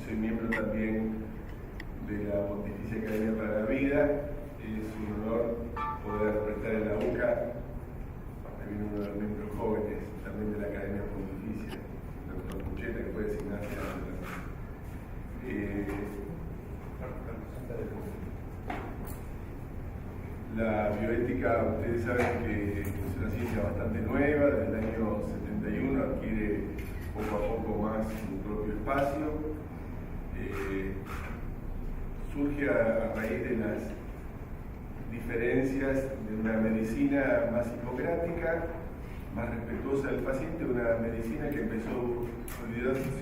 soy miembro también de la Pontificia Academia para la Vida. Es un honor poder prestar en la UCA. También uno de los miembros jóvenes también de la Academia Pontificia, el doctor Pucheta, que puede designarse la bioética, ustedes saben que es una ciencia bastante nueva, desde el año 71 adquiere poco a poco más su propio espacio. Surge a raíz de las diferencias de una medicina más hipocrática, más respetuosa del paciente, una medicina que se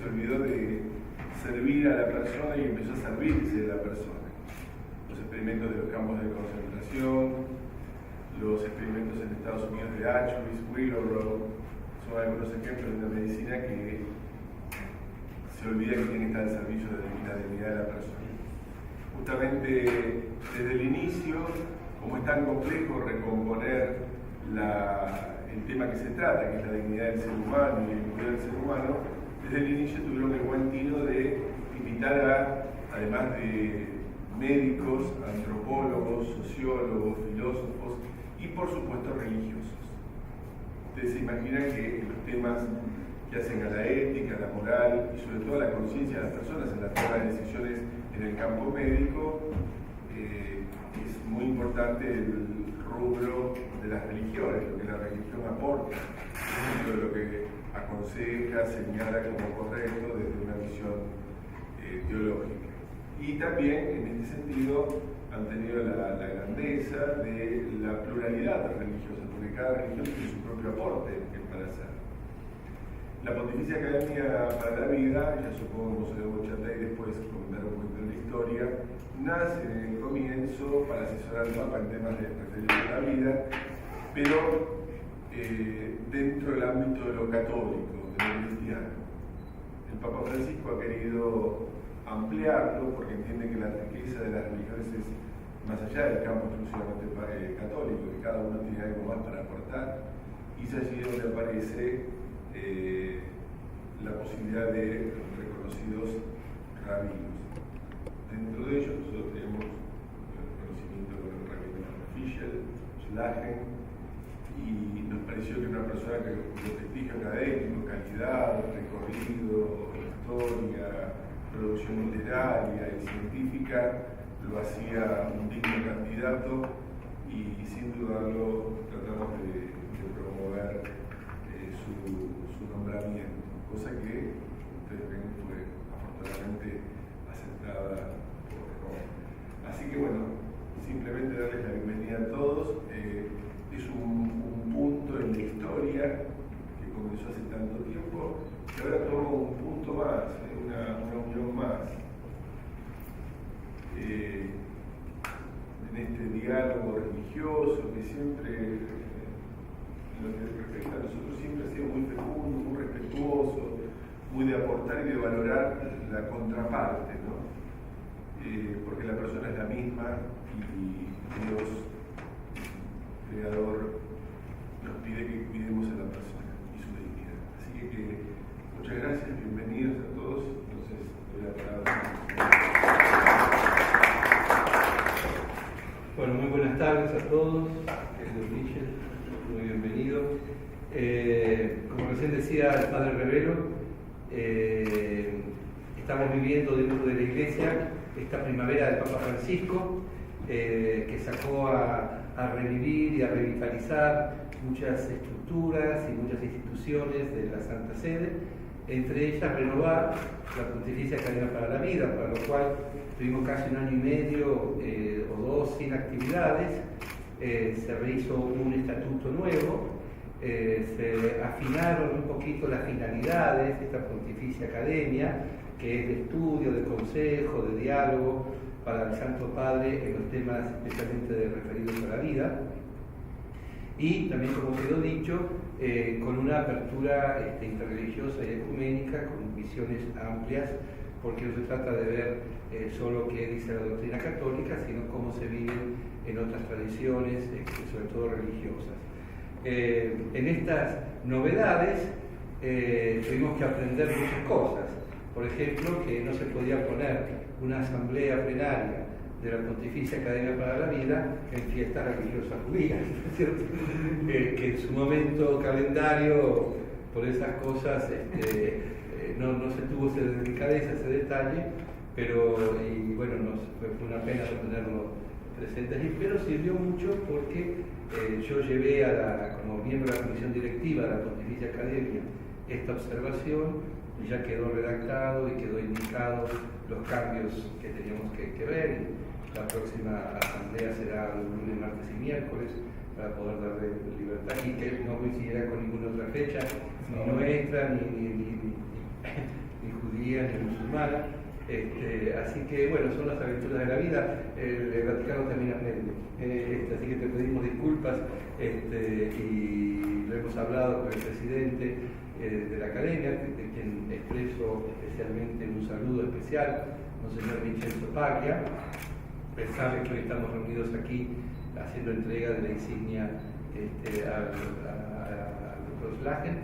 olvidó de servir a la persona y empezó a servirse de la persona. Los experimentos de los campos de concentración, los experimentos en Estados Unidos de Auschwitz, Willow, son algunos ejemplos de una medicina que se olvida que tiene que estar al servicio de la dignidad de la persona. Justamente desde el inicio, como es tan complejo recomponer el tema que se trata, que es la dignidad del ser humano y el poder del ser humano, desde el inicio tuvieron el buen tino de invitar además de médicos, antropólogos, sociólogos, filósofos y por supuesto religiosos. Ustedes se imaginan que los temas que hacen a la ética, a la moral y sobre todo a la conciencia de las personas en la toma de decisiones en el campo médico, es muy importante el rubro de las religiones, lo que la religión aporta, lo que aconseja, señala como correcto desde una visión teológica. Y también, en este sentido, han tenido la grandeza de la pluralidad religiosa, porque cada religión tiene su propio aporte para hacer. La Pontificia Academia para la Vida, ya supongo que vos charlar y después comentar un poquito de la historia, nace en el comienzo para asesorar al Papa en temas de referidos a la vida, pero dentro del ámbito de lo católico, de lo cristiano. El Papa Francisco ha querido ampliarlo porque entiende que la riqueza de las religiones es más allá del campo exclusivamente católico, que cada uno tiene algo más para aportar, y es allí donde aparece la posibilidad de reconocidos rabinos. Dentro de ellos nosotros tenemos el conocimiento con el rabino Fischel, Schlagen, y nos pareció que una persona que con prestigio académico, calidad, recorrido, historia, producción literaria y científica lo hacía un digno candidato, y sin dudarlo tratamos de promover su nombramiento, cosa que ustedes ven fue afortunadamente aceptada por Roma. Así que bueno, simplemente darles la bienvenida a todos. Es un punto en la historia que comenzó hace tanto tiempo, que ahora toma un punto más, una unión más. En este diálogo religioso que siempre, en lo que respecta a nosotros, siempre ha sido muy fecundo, muy respetuoso, muy de aportar y de valorar la contraparte, ¿no? Porque la persona es la misma y Dios, Creador, nos pide que cuidemos a la persona y su dignidad. Así que muchas gracias, bienvenidos a todos. Entonces, doy la palabra. Bueno, muy buenas tardes a todos, querido Michel, muy bienvenido. Como recién decía el padre Revelo, estamos viviendo dentro de la Iglesia esta primavera del Papa Francisco, que sacó a revivir y a revitalizar muchas estructuras y muchas instituciones de la Santa Sede, entre ellas renovar la Pontificia Academia para la Vida, para lo cual tuvimos casi un año y medio o dos sin actividades. Se rehizo un estatuto nuevo, se afinaron un poquito las finalidades de esta Pontificia Academia, que es de estudio, de consejo, de diálogo para el Santo Padre en los temas especialmente referidos a la vida. Y también, como quedó dicho, con una apertura interreligiosa y ecuménica, con visiones amplias, porque no se trata de ver solo qué dice la doctrina católica, sino cómo se viven en otras tradiciones, sobre todo religiosas. En estas novedades tuvimos que aprender muchas cosas. por ejemplo, que no se podía poner una asamblea plenaria de la Pontificia Academia para la Vida en fiestas religiosas judías, ¿no es cierto? Que en su momento calendario, por esas cosas, no se tuvo esa delicadeza, ese detalle, pero y bueno, fue una pena no tenerlo presente allí, pero sirvió mucho porque yo llevé como miembro de la comisión directiva de la Pontificia Academia esta observación, y ya quedó redactado y quedó indicado los cambios que teníamos que ver. La próxima asamblea será lunes, martes y miércoles para poder darle libertad y que no coincidiera con ninguna otra fecha, ni nuestra, ni judía, ni musulmana. Así que bueno, son las aventuras de la vida. El Vaticano también aprende. Así que te pedimos disculpas y lo hemos hablado con el presidente de la academia, de quien expreso especialmente un saludo especial, Monseñor Vincenzo Paglia. Él sabe que hoy estamos reunidos aquí haciendo entrega de la insignia al Dr. Slagen,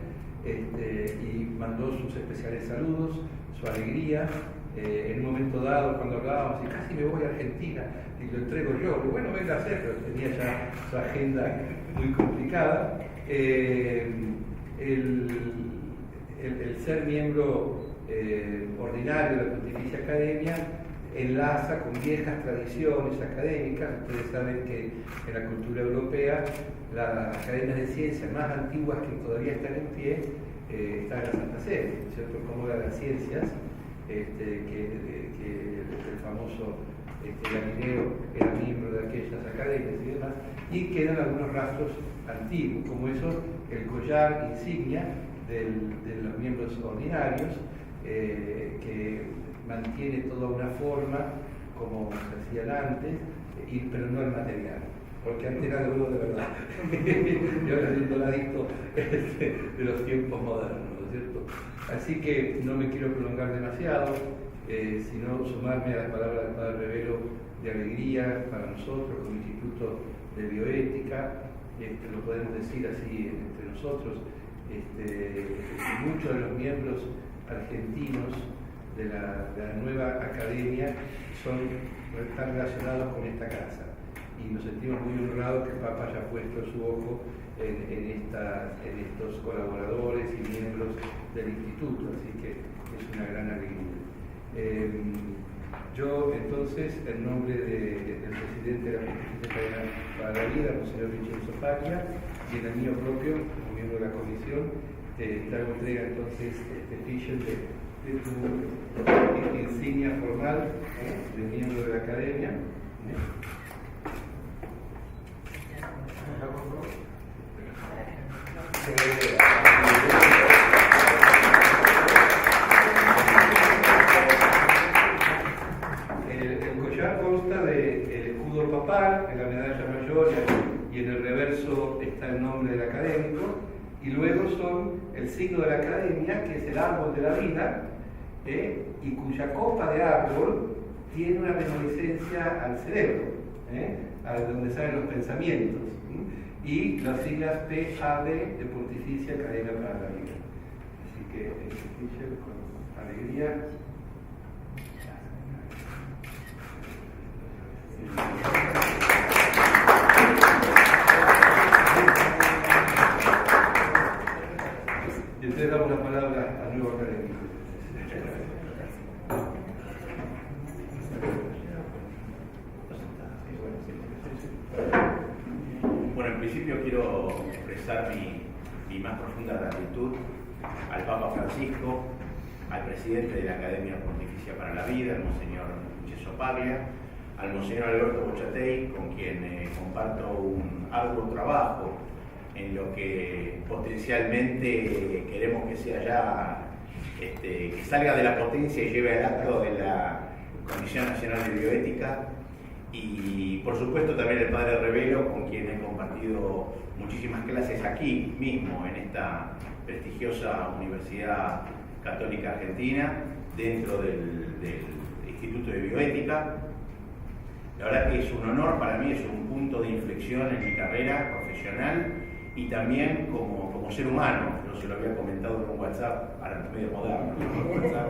y mandó sus especiales saludos, su alegría. En un momento dado, cuando hablábamos, y casi me voy a Argentina y lo entrego yo, y bueno, venga a hacer, pero tenía ya su agenda muy complicada. El ser miembro ordinario de la Pontificia Academia enlaza con viejas tradiciones académicas. Ustedes saben que en la cultura europea las academias de ciencias más antiguas que todavía están en pie están en la Santa Sede, ¿cierto? Como la de las ciencias, que el famoso Galileo era miembro de aquellas academias y demás, y quedan algunos rastros antiguos, como eso, el collar insignia de los miembros ordinarios, que mantiene toda una forma como se hacían antes, pero no el material, porque antes era de oro de verdad. Y ahora es un doradito de los tiempos modernos, ¿no es cierto? Así que no me quiero prolongar demasiado, sino sumarme a las palabras del Padre Revelo de alegría para nosotros como Instituto de Bioética. Lo podemos decir así entre nosotros. Muchos de los miembros argentinos de la nueva academia están relacionados con esta casa, y nos sentimos muy honrados que el Papa haya puesto su ojo en estos colaboradores y miembros del instituto, así que es una gran alegría. Yo entonces, en nombre del presidente de la Pontificia Academia para la Vida, Monseñor Vincenzo Paglia, y en el mío propio, como miembro de la comisión, te hago entrega entonces este fiche de tu insignia formal de miembro de la academia. El collar consta del escudo papal, en la medalla mayor, y en el reverso está el nombre del académico, y luego son el signo de la academia, que es el árbol de la vida, y cuya copa de árbol tiene una reminiscencia al cerebro, a donde salen los pensamientos, y las siglas PAD de Pontificia Academia para la Vida. Así que este con alegría. Y entonces damos la palabra al nuevo académico. Bueno, en principio quiero expresar mi más profunda gratitud al Papa Francisco, al presidente de la Academia Pontificia para la Vida, el Monseñor Vincenzo Paglia, al Monseñor Alberto Bochatey, con quien comparto un arduo trabajo en lo que potencialmente queremos que sea ya, que salga de la potencia y lleve al acto de la Comisión Nacional de Bioética, y por supuesto también el Padre Revelo, con quien he compartido muchísimas clases aquí mismo, en esta prestigiosa Universidad Católica Argentina, dentro del Instituto de Bioética. La verdad que es un honor para mí, es un punto de inflexión en mi carrera profesional y también como ser humano. Yo se lo había comentado en un WhatsApp, ahora medio moderno, ¿no? WhatsApp,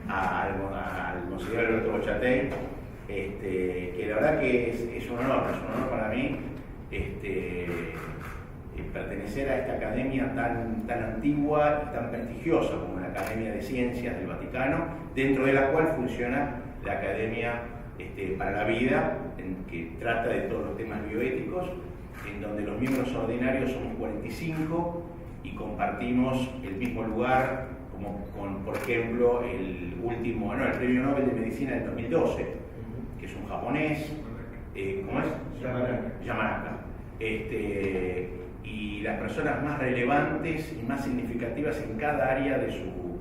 al monseñor Alberto Bochatey, que la verdad que es un honor para mí pertenecer a esta academia tan antigua y tan prestigiosa como la Academia de Ciencias del Vaticano, dentro de la cual funciona la Academia para la Vida, que trata de todos los temas bioéticos, en donde los miembros ordinarios somos 45 y compartimos el mismo lugar, como con, por ejemplo, el Premio Nobel de Medicina del 2012, que es un japonés, ¿cómo es? Yamanaka. Y las personas más relevantes y más significativas en cada área de su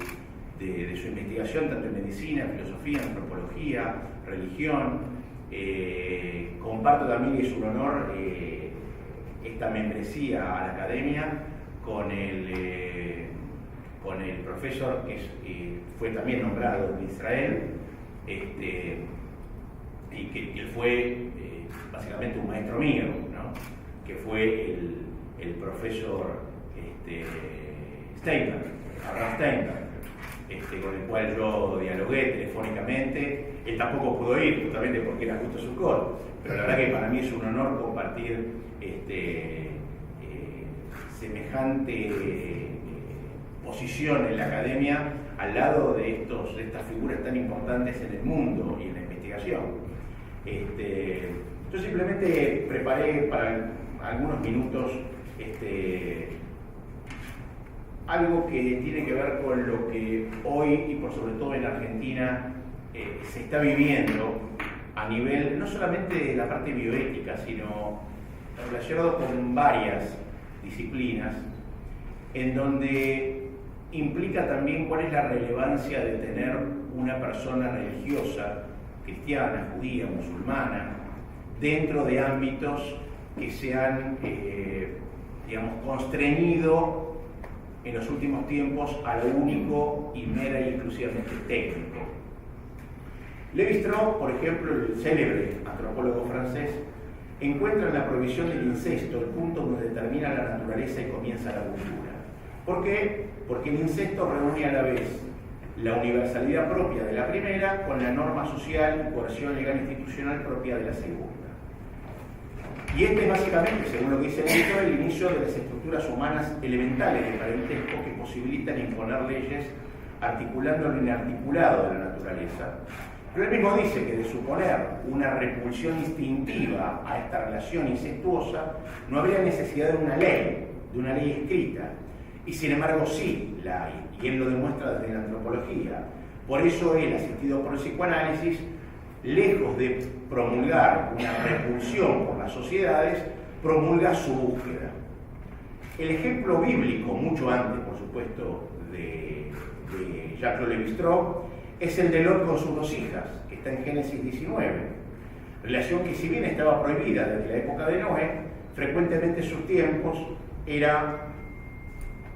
investigación, tanto en medicina, filosofía, antropología, religión. Comparto también, y es un honor, esta membresía a la academia con el profesor que fue también nombrado en Israel, y que él fue básicamente un maestro mío, ¿no? Que fue el profesor Steinberg, Abraham Steinberg, con el cual yo dialogué telefónicamente. Él tampoco pudo ir, justamente porque era justo su call, pero la verdad que para mí es un honor compartir semejante posición en la academia al lado de estas figuras tan importantes en el mundo y en la investigación. Yo simplemente preparé para algunos minutos algo que tiene que ver con lo que hoy, y por sobre todo en Argentina, se está viviendo a nivel no solamente de la parte bioética, sino relacionado con varias disciplinas, en donde implica también cuál es la relevancia de tener una persona religiosa, cristiana, judía, musulmana, dentro de ámbitos que se han, constreñido en los últimos tiempos a lo único y mera y exclusivamente técnico. Lévi-Strauss, por ejemplo, el célebre antropólogo francés, encuentra en la prohibición del incesto el punto donde termina la naturaleza y comienza la cultura. ¿Por qué? Porque el incesto reúne a la vez la universalidad propia de la primera con la norma social y coerción legal institucional propia de la segunda. Y es básicamente, según lo que dice el editor, el inicio de las estructuras humanas elementales de parentesco que posibilitan imponer leyes articulando lo inarticulado de la naturaleza. Pero él mismo dice que de suponer una repulsión instintiva a esta relación incestuosa, no habría necesidad de una ley escrita. Y sin embargo sí la hay, y él lo demuestra desde la antropología. Por eso él, asistido por el psicoanálisis, lejos de promulgar una repulsión por las sociedades, promulga su búsqueda. El ejemplo bíblico, mucho antes, por supuesto, de Jacques Lévi-Strauss, es el de Lot con sus dos hijas, que está en Génesis 19. Relación que, si bien estaba prohibida desde la época de Noé, frecuentemente en sus tiempos era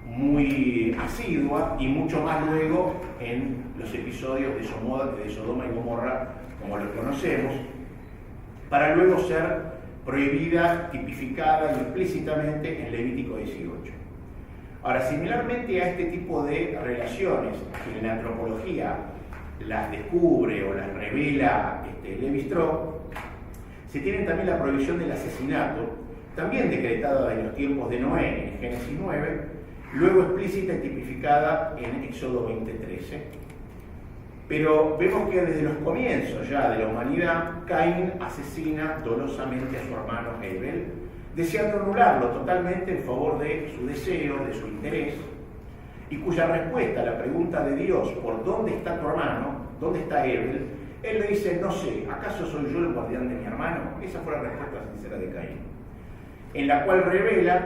muy asidua, y mucho más luego en los episodios de Sodoma y Gomorra, como los conocemos, para luego ser prohibida, tipificada implícitamente en Levítico 18. Ahora, similarmente a este tipo de relaciones que en la antropología las descubre o las revela Lévi-Strauss, se tiene también la prohibición del asesinato, también decretada en los tiempos de Noé, en Génesis 9, luego explícita y tipificada en Éxodo 20:13. Pero vemos que desde los comienzos ya de la humanidad, Caín asesina dolosamente a su hermano Abel, deseando anularlo totalmente en favor de su deseo, de su interés, y cuya respuesta a la pregunta de Dios por dónde está tu hermano, dónde está Abel, él le dice: no sé, ¿acaso soy yo el guardián de mi hermano? Esa fue la respuesta sincera de Caín, en la cual revela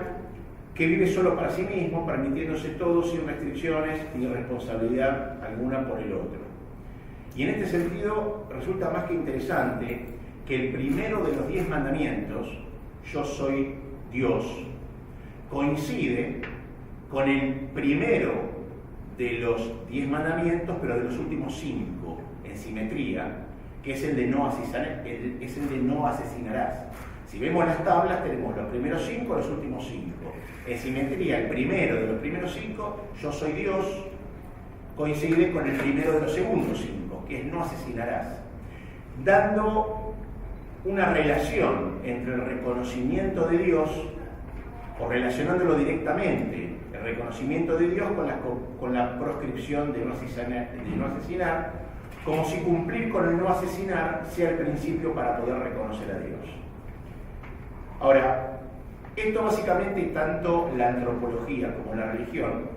que vive solo para sí mismo, permitiéndose todo sin restricciones ni responsabilidad alguna por el otro. Y en este sentido resulta más que interesante que el primero de los 10 mandamientos, yo soy Dios, coincide con el primero de los 10 mandamientos, pero de los últimos 5, en simetría, que es el de no asesinarás. Si vemos las tablas, tenemos los primeros 5 y los últimos 5. En simetría, el primero de los primeros 5, yo soy Dios, coincide con el primero de los segundos 5, que es no asesinarás, dando una relación entre el reconocimiento de Dios, o relacionándolo directamente, el reconocimiento de Dios con la proscripción de no asesinar, como si cumplir con el no asesinar sea el principio para poder reconocer a Dios. Ahora, esto básicamente, tanto la antropología como la religión,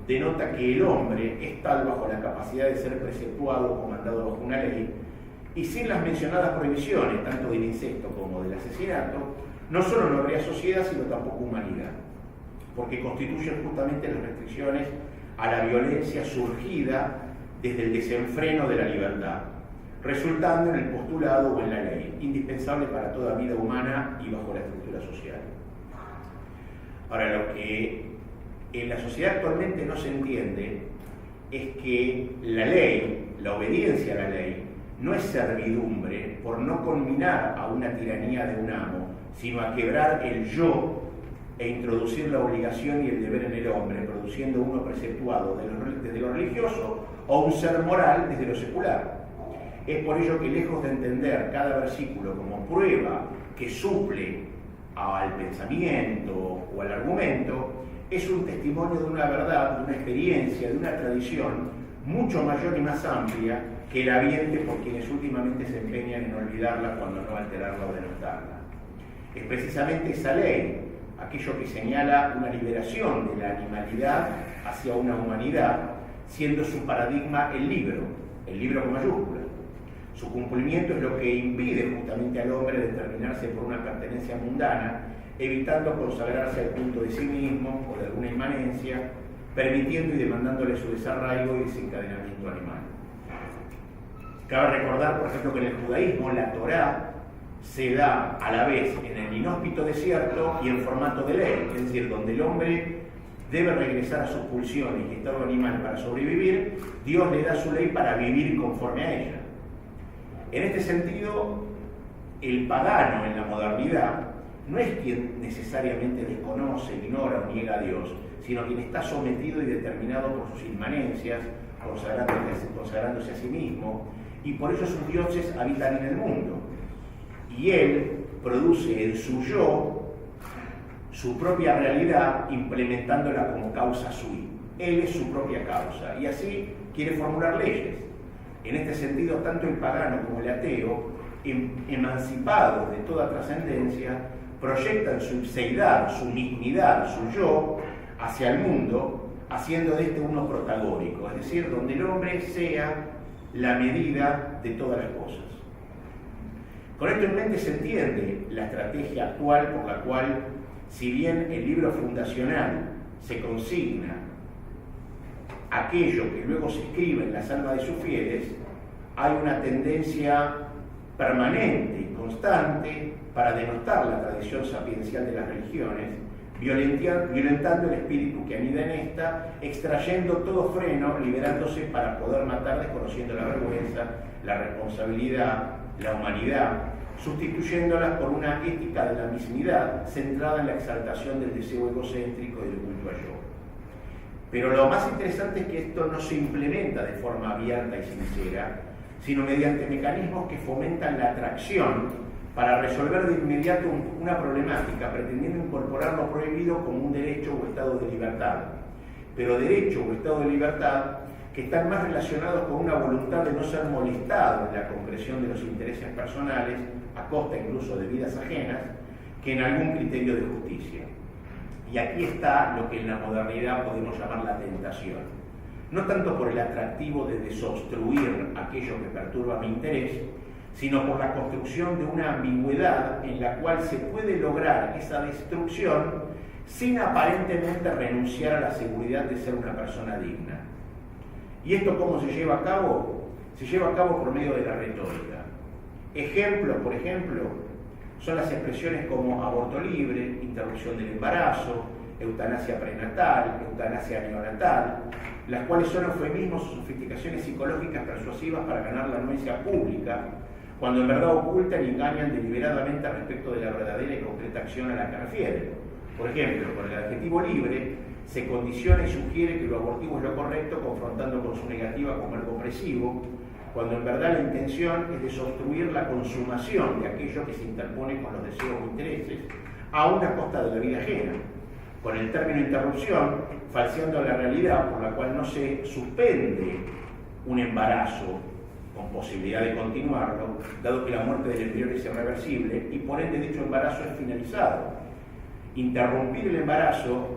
denota que el hombre es tal bajo la capacidad de ser preceptuado o comandado bajo una ley, y sin las mencionadas prohibiciones, tanto del incesto como del asesinato, no solo no habría sociedad, sino tampoco humanidad, porque constituyen justamente las restricciones a la violencia surgida desde el desenfreno de la libertad, resultando en el postulado o en la ley, indispensable para toda vida humana y bajo la estructura social. Ahora, lo que en la sociedad actualmente no se entiende es que la ley, la obediencia a la ley, no es servidumbre por no conminar a una tiranía de un amo, sino a quebrar el yo e introducir la obligación y el deber en el hombre, produciendo uno preceptuado desde lo religioso o un ser moral desde lo secular. Es por ello que, lejos de entender cada versículo como prueba que suple al pensamiento o al argumento, es un testimonio de una verdad, de una experiencia, de una tradición mucho mayor y más amplia que el habiente por quienes últimamente se empeñan en olvidarla cuando no alterarla o denostarla. Es precisamente esa ley, aquello que señala una liberación de la animalidad hacia una humanidad, siendo su paradigma el libro con mayúsculas. Su cumplimiento es lo que impide justamente al hombre determinarse por una pertenencia mundana, evitando consagrarse al punto de sí mismo o de alguna inmanencia, permitiendo y demandándole su desarraigo y desencadenamiento animal. Cabe recordar, por ejemplo, que en el judaísmo la Torá se da a la vez en el inhóspito desierto y en formato de ley, es decir, donde el hombre debe regresar a sus pulsiones y estado animal para sobrevivir, Dios le da su ley para vivir conforme a ella. En este sentido, el pagano en la modernidad no es quien necesariamente desconoce, ignora o niega a Dios, sino quien está sometido y determinado por sus inmanencias, consagrándose a sí mismo, y por eso sus dioses habitan en el mundo. Y él produce en su yo su propia realidad, implementándola como causa sui. Él es su propia causa, y así quiere formular leyes. En este sentido, tanto el pagano como el ateo, emancipados de toda trascendencia, proyectan su ipseidad, su dignidad, su yo hacia el mundo, haciendo de este uno protagónico, es decir, donde el hombre sea la medida de todas las cosas. Con esto en mente se entiende la estrategia actual por la cual, si bien el libro fundacional se consigna aquello que luego se escribe en las almas de sus fieles, hay una tendencia permanente y constante para denostar la tradición sapiencial de las religiones, violentando el espíritu que anida en esta, extrayendo todo freno, liberándose para poder matar desconociendo la vergüenza, la responsabilidad, la humanidad, sustituyéndolas por una ética de la mismidad centrada en la exaltación del deseo egocéntrico y del culto a yo. Pero lo más interesante es que esto no se implementa de forma abierta y sincera, sino mediante mecanismos que fomentan la atracción para resolver de inmediato una problemática, pretendiendo incorporar lo prohibido como un derecho o estado de libertad. Pero derecho o estado de libertad que están más relacionados con una voluntad de no ser molestado en la concreción de los intereses personales, a costa incluso de vidas ajenas, que en algún criterio de justicia. Y aquí está lo que en la modernidad podemos llamar la tentación. No tanto por el atractivo de desobstruir aquello que perturba mi interés, sino por la construcción de una ambigüedad en la cual se puede lograr esa destrucción sin aparentemente renunciar a la seguridad de ser una persona digna. ¿Y esto cómo se lleva a cabo? Se lleva a cabo por medio de la retórica. Ejemplos, por ejemplo, son las expresiones como aborto libre, interrupción del embarazo, eutanasia prenatal, eutanasia neonatal, las cuales son eufemismos o sofisticaciones psicológicas persuasivas para ganar la anuencia pública, cuando en verdad ocultan y engañan deliberadamente respecto de la verdadera y concreta acción a la que refieren. Por ejemplo, con el adjetivo libre se condiciona y sugiere que lo abortivo es lo correcto, confrontando con su negativa como algo opresivo, cuando en verdad la intención es desobstruir la consumación de aquello que se interpone con los deseos o intereses, a una costa de la vida ajena, con el término interrupción falseando la realidad por la cual no se suspende un embarazo con posibilidad de continuarlo, dado que la muerte del embrión es irreversible y por ende dicho embarazo es finalizado. Interrumpir el embarazo,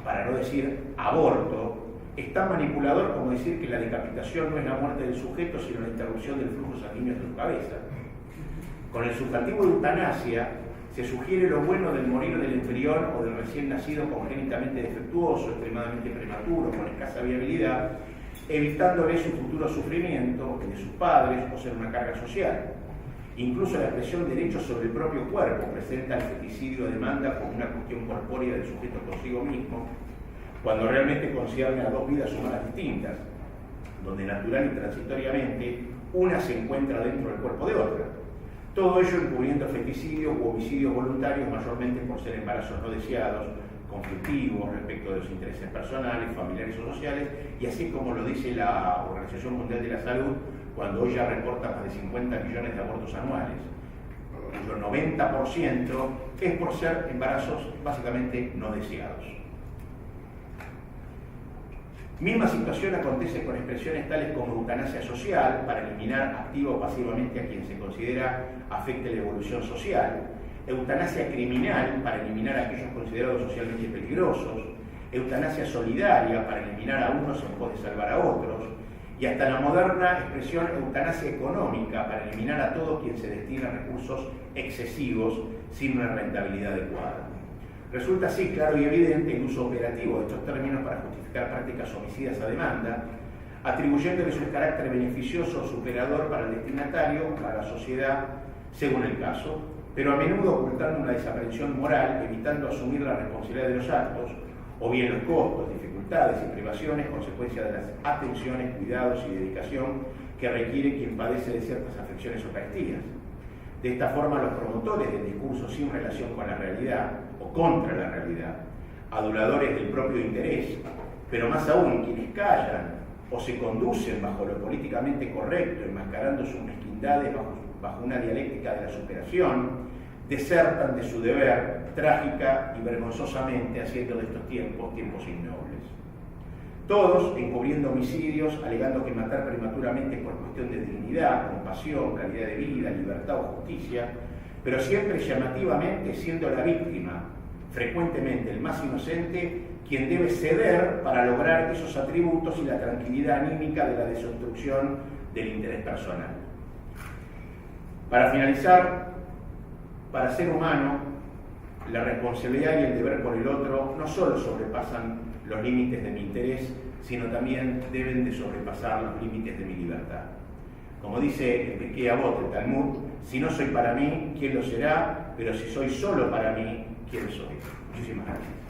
para no decir aborto, es tan manipulador como decir que la decapitación no es la muerte del sujeto, sino la interrupción del flujo sanguíneo de su cabeza. Con el sustantivo de eutanasia se sugiere lo bueno del morir del embrión o del recién nacido congénitamente defectuoso, extremadamente prematuro, con escasa viabilidad, evitándole su futuro sufrimiento, el de sus padres, o ser una carga social. Incluso la expresión derecho sobre el propio cuerpo presenta el feticidio de demanda como una cuestión corpórea del sujeto consigo mismo, cuando realmente concierne a dos vidas humanas distintas, donde natural y transitoriamente una se encuentra dentro del cuerpo de otra. Todo ello encubriendo feticidios u homicidios voluntarios, mayormente por ser embarazos no deseados, conflictivos respecto de los intereses personales, familiares o sociales, y así como lo dice la Organización Mundial de la Salud, cuando hoy ya reporta más de 50 millones de abortos anuales, cuyo 90% es por ser embarazos básicamente no deseados. Misma situación acontece con expresiones tales como eutanasia social, para eliminar activa o pasivamente a quien se considera afecte la evolución social, eutanasia criminal, para eliminar a aquellos considerados socialmente peligrosos, eutanasia solidaria, para eliminar a unos en pos de salvar a otros, y hasta la moderna expresión eutanasia económica, para eliminar a todo quien se destina a recursos excesivos sin una rentabilidad adecuada. Resulta así claro y evidente el uso operativo de estos términos para justificar prácticas homicidas a demanda, atribuyéndoles un carácter beneficioso o superador para el destinatario, para la sociedad, según el caso, pero a menudo ocultando una desaprensión moral, evitando asumir la responsabilidad de los actos, o bien los costos, dificultades y privaciones, consecuencia de las atenciones, cuidados y dedicación que requiere quien padece de ciertas afecciones o carestías. De esta forma, los promotores del discurso sin relación con la realidad o contra la realidad, aduladores del propio interés, pero más aún quienes callan o se conducen bajo lo políticamente correcto, enmascarando sus mezquindades bajo una dialéctica de la superación, desertan de su deber trágica y vergonzosamente, haciendo de estos tiempos ignobles. Todos encubriendo homicidios, alegando que matar prematuramente es por cuestión de dignidad, compasión, calidad de vida, libertad o justicia, pero siempre llamativamente siendo la víctima, frecuentemente el más inocente, quien debe ceder para lograr esos atributos y la tranquilidad anímica de la desobstrucción del interés personal. Para finalizar, para ser humano, la responsabilidad y el deber por el otro no solo sobrepasan los límites de mi interés, sino también deben de sobrepasar los límites de mi libertad. Como dice el Pirkei Avot, el Talmud, si no soy para mí, ¿quién lo será? Pero si soy solo para mí, ¿quién soy? Muchísimas gracias.